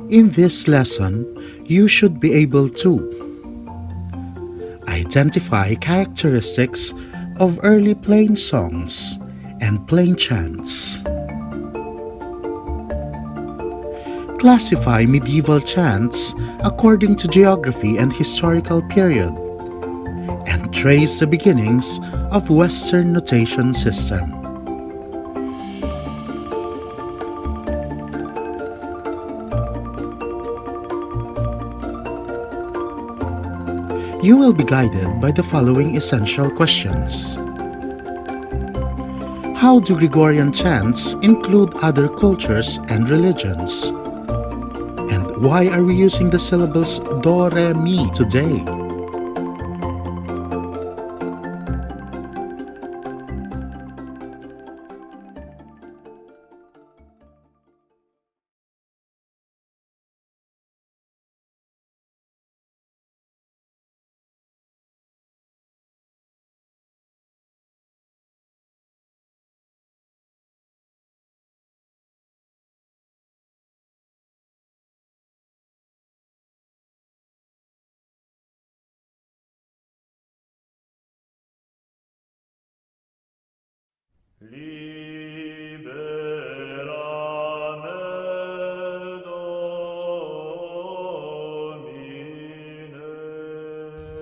In this lesson, you should be able to identify characteristics of early plain songs and plain chants, classify medieval chants according to geography and historical period, and trace the beginnings of Western notation system. You will be guided by the following essential questions. How do Gregorian chants include other cultures and religions? And why are we using the syllables do, re, mi today?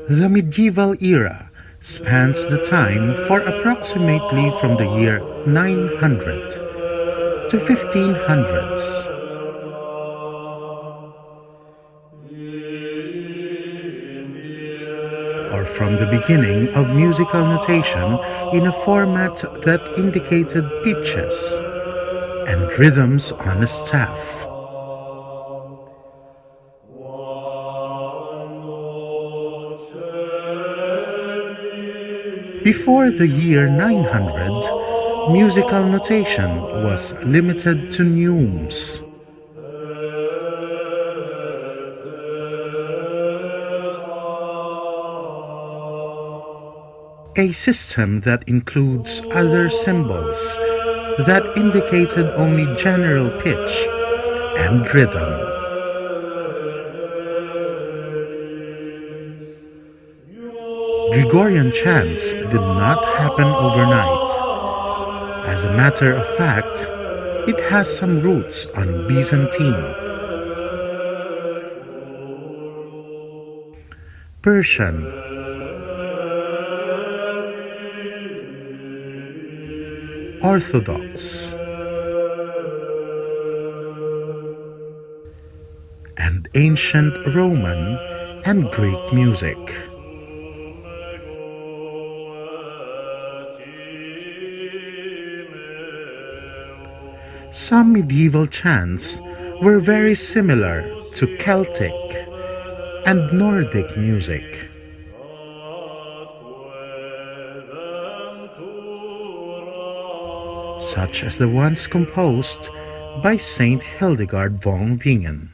The medieval era spans the time for approximately from the year 900 to 1500s. Or from the beginning of musical notation in a format that indicated pitches and rhythms on a staff. Before the year 900, musical notation was limited to neumes. A system that includes other symbols that indicated only general pitch and rhythm. Gregorian chants did not happen overnight. As a matter of fact, it has some roots on Byzantine, Persian, Orthodox, and ancient Roman and Greek music. Some medieval chants were very similar to Celtic and Nordic music. Such as the ones composed by Saint Hildegard von Bingen.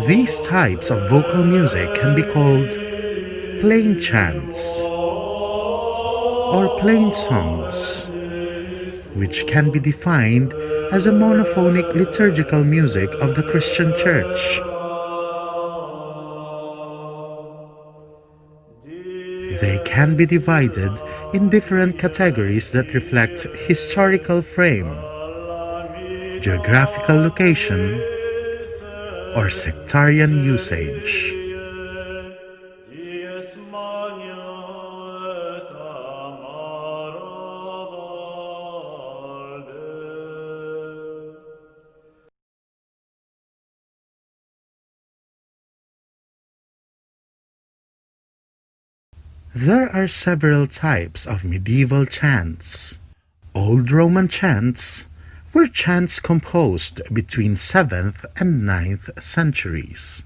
These types of vocal music can be called plain chants or plain songs, which can be defined as a monophonic liturgical music of the Christian Church. They can be divided in different categories that reflect historical frame, geographical location, or sectarian usage. There are several types of medieval chants. Old Roman chants were chants composed between 7th and 9th centuries.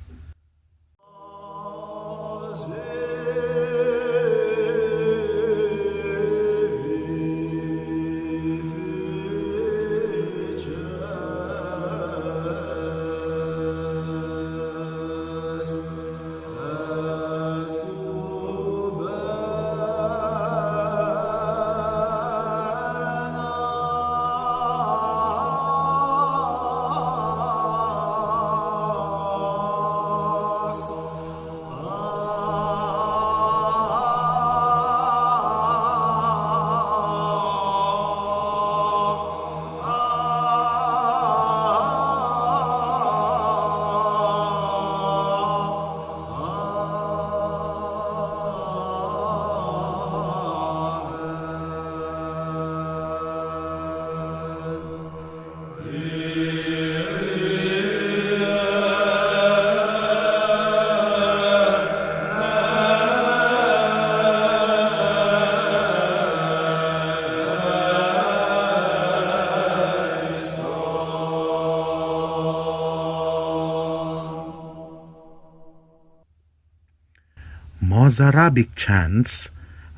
Mozarabic chants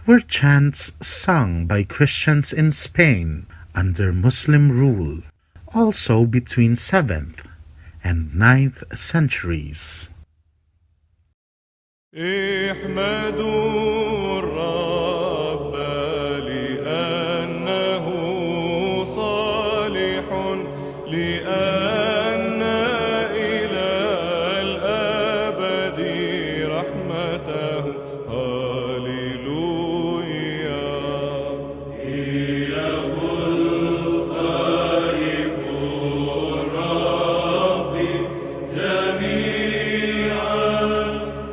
were chants sung by Christians in Spain under Muslim rule, also between 7th and 9th centuries. احمدوا الرب لأنه صالح لأن إلى الأبد رحمته هاليلويا يقول خائف الرب جميعا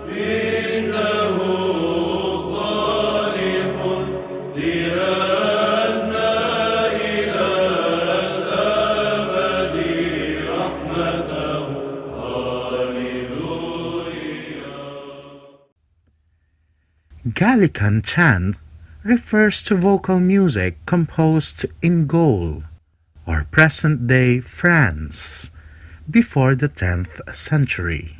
إنه صالح لأن إلى الأبد رحمته هاليلويا. Gallican chant refers to vocal music composed in Gaul, or present-day France, before the 10th century.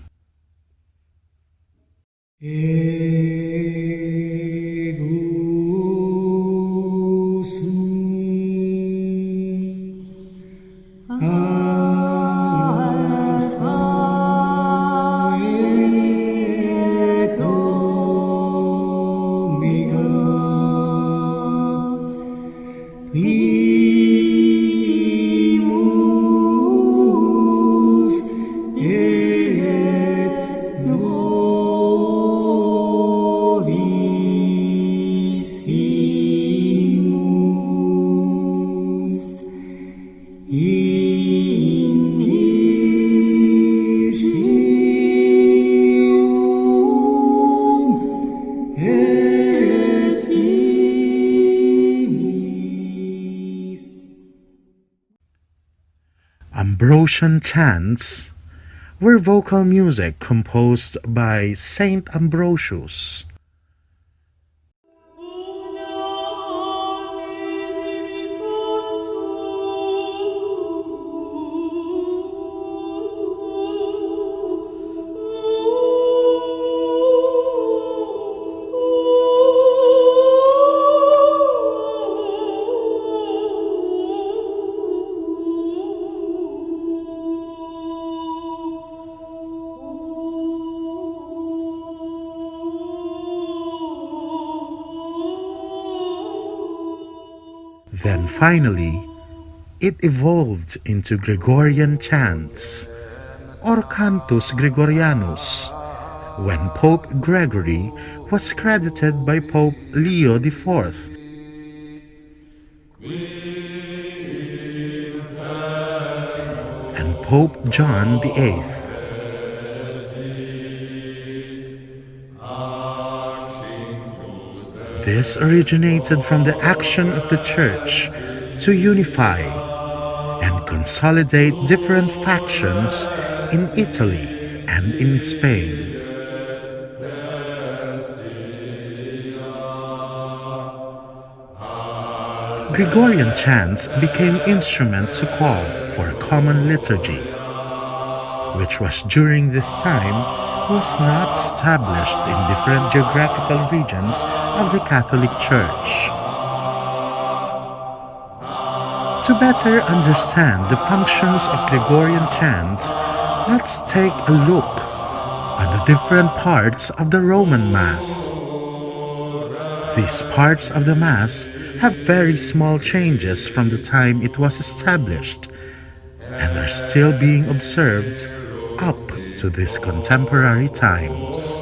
Ambrosian chants were vocal music composed by Saint Ambrosius. Then finally, It evolved into Gregorian chants, or Cantus Gregorianus, when Pope Gregory was credited by Pope Leo IV and Pope John VIII. This originated from the action of the Church to unify and consolidate different factions in Italy and in Spain. Gregorian chants became instrument to call for a common liturgy, which was during this time was not established in different geographical regions of the Catholic Church. To better understand the functions of Gregorian chants, let's take a look at the different parts of the Roman Mass. These parts of the Mass have very small changes from the time it was established and are still being observed up to these contemporary times.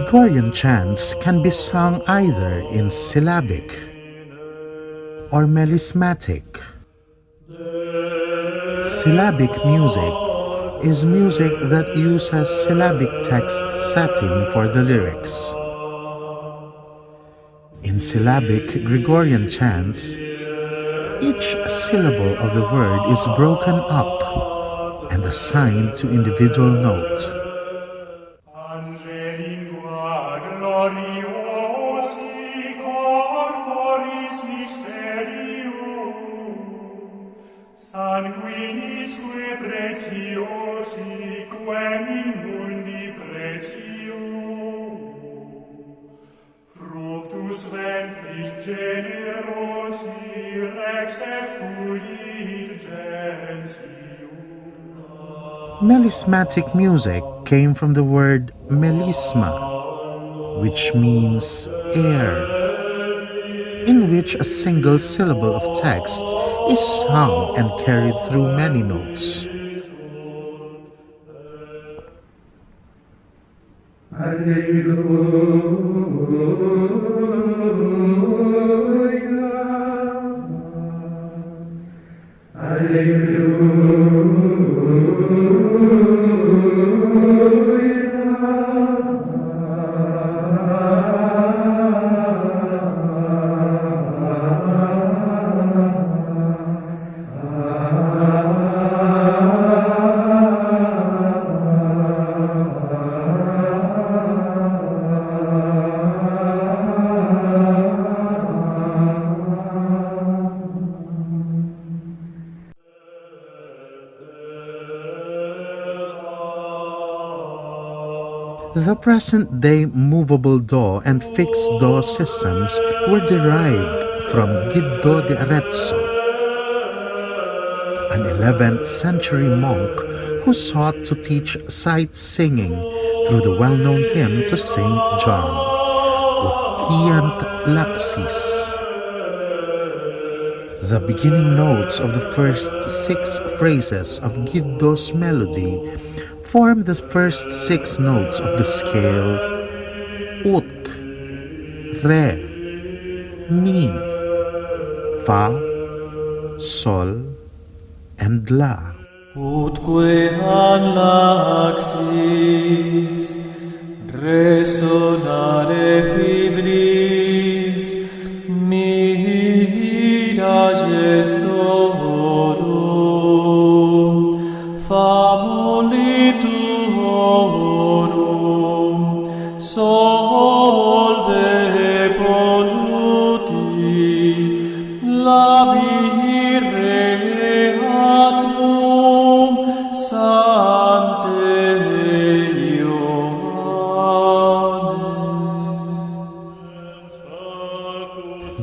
Gregorian chants can be sung either in syllabic or melismatic. Syllabic music is music that uses syllabic text setting for the lyrics. In syllabic Gregorian chants, each syllable of the word is broken up and assigned to individual note. Angelingua gloriosi corporis mysterium, sanguinisque preciosi quem in mundi pretium, fructus ventris generosi rex effuit gentium. Melismatic music came from the word melisma, which means air, in which a single syllable of text is sung and carried through many notes. The present-day movable do and fixed do systems were derived from Guido de Arezzo, an 11th century monk who sought to teach sight singing through the well-known hymn to Saint John, Ut Laxis. The beginning notes of the first 6 phrases of Guido's melody form the first 6 notes of the scale Ut, Re, Mi, Fa, Sol, and La. Utque an laxis resonare fibris mira gestorum famolituorum solve polluti labireatum sante Ioanne.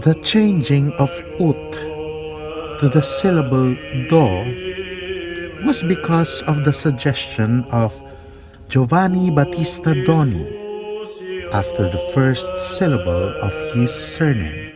The changing of ut to the syllable do was because of the suggestion of Giovanni Battista Doni after the first syllable of his surname.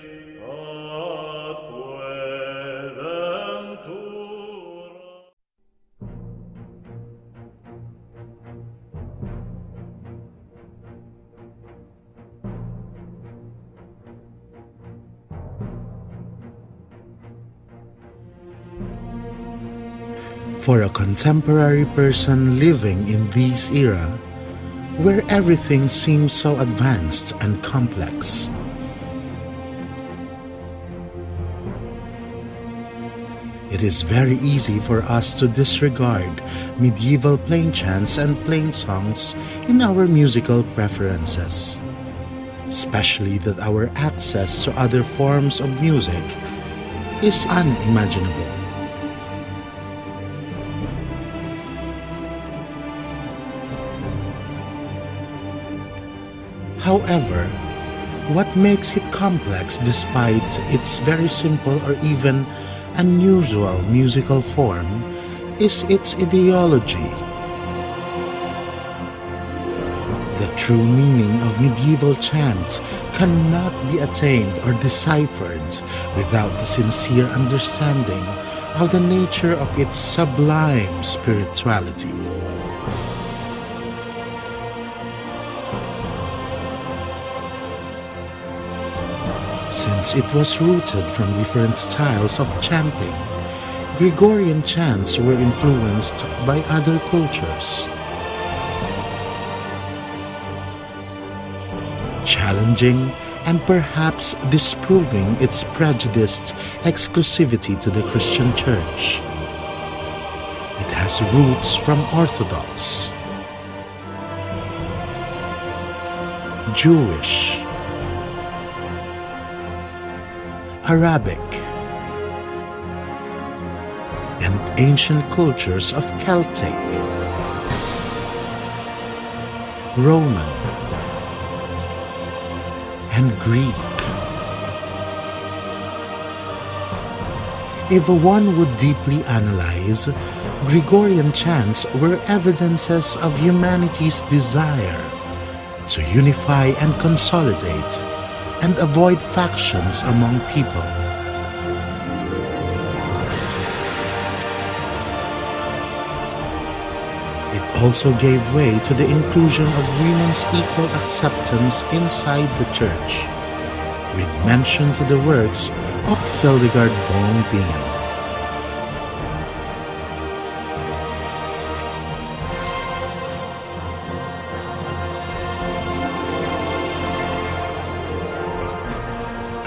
For a contemporary person living in this era, where everything seems so advanced and complex, it is very easy for us to disregard medieval plain chants and plain songs in our musical preferences, especially that our access to other forms of music is unimaginable. However, what makes it complex despite its very simple or even unusual musical form is its ideology. The true meaning of medieval chant cannot be attained or deciphered without the sincere understanding of the nature of its sublime spirituality. Since it was rooted from different styles of chanting, Gregorian chants were influenced by other cultures, challenging and perhaps disproving its prejudiced exclusivity to the Christian Church. It has roots from Orthodox, Jewish, Arabic, and ancient cultures of Celtic, Roman, and Greek. If one would deeply analyze, Gregorian chants were evidences of humanity's desire to unify and consolidate and avoid factions among people. It also gave way to the inclusion of women's equal acceptance inside the church, with mention to the works of Hildegard von Bingen.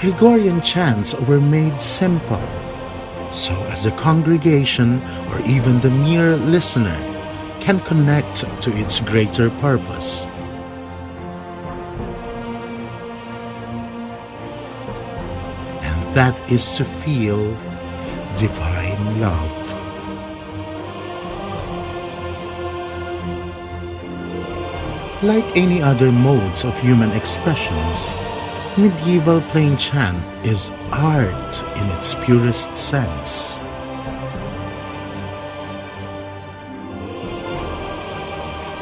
Gregorian chants were made simple, so as a congregation or even the mere listener can connect to its greater purpose. And that is to feel divine love. Like any other modes of human expressions, medieval plain chant is art in its purest sense.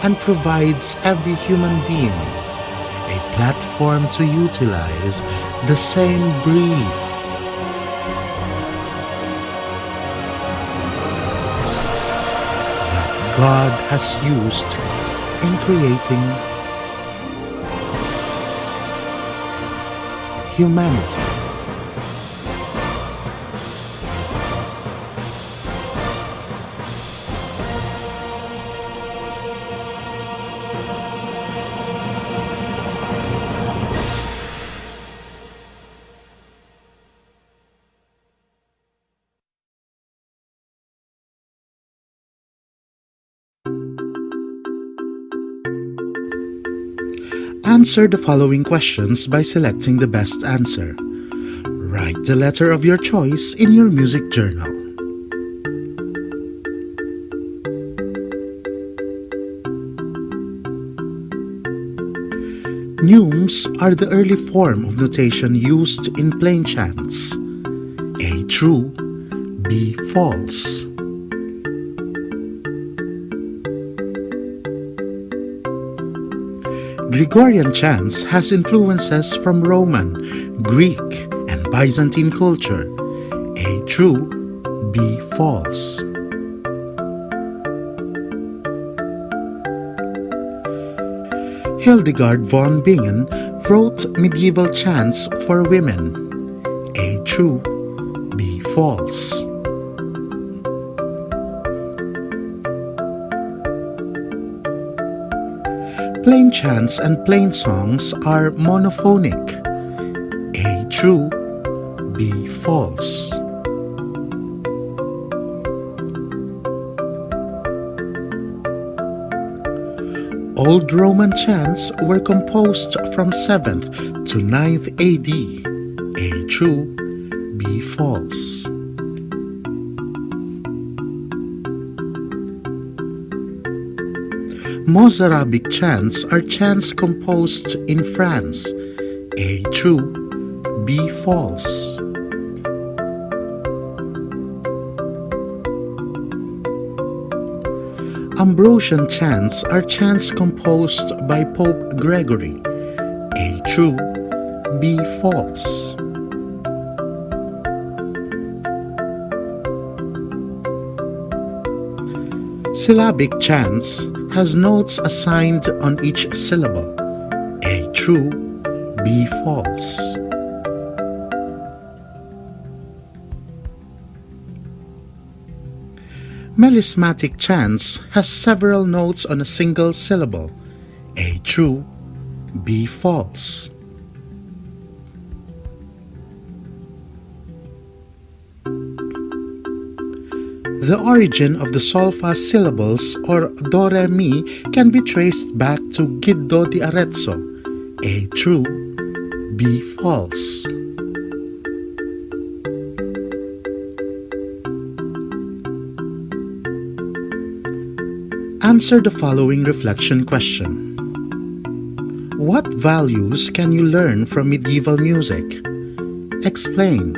And provides every human being a platform to utilize the same breath that God has used in creating humanity. Answer the following questions by selecting the best answer. Write the letter of your choice in your music journal. Neumes are the early form of notation used in plain chants. A true, B false. Gregorian chants has influences from Roman, Greek, and Byzantine culture. A true, B false. Hildegard von Bingen wrote medieval chants for women. A true, B false. Plain chants and plain songs are monophonic. A true, B false. Old Roman chants were composed from 7th to 9th AD. A true, B false. Mozarabic chants are chants composed in France. A true, B false. Ambrosian chants are chants composed by Pope Gregory. A true, B false. Syllabic chants has notes assigned on each syllable. A true, B false. Melismatic chants has several notes on a single syllable. A true, B false. The origin of the solfa syllables or do re mi can be traced back to Guido di Arezzo. A true, B false. Answer the following reflection question. What values can you learn from medieval music? Explain.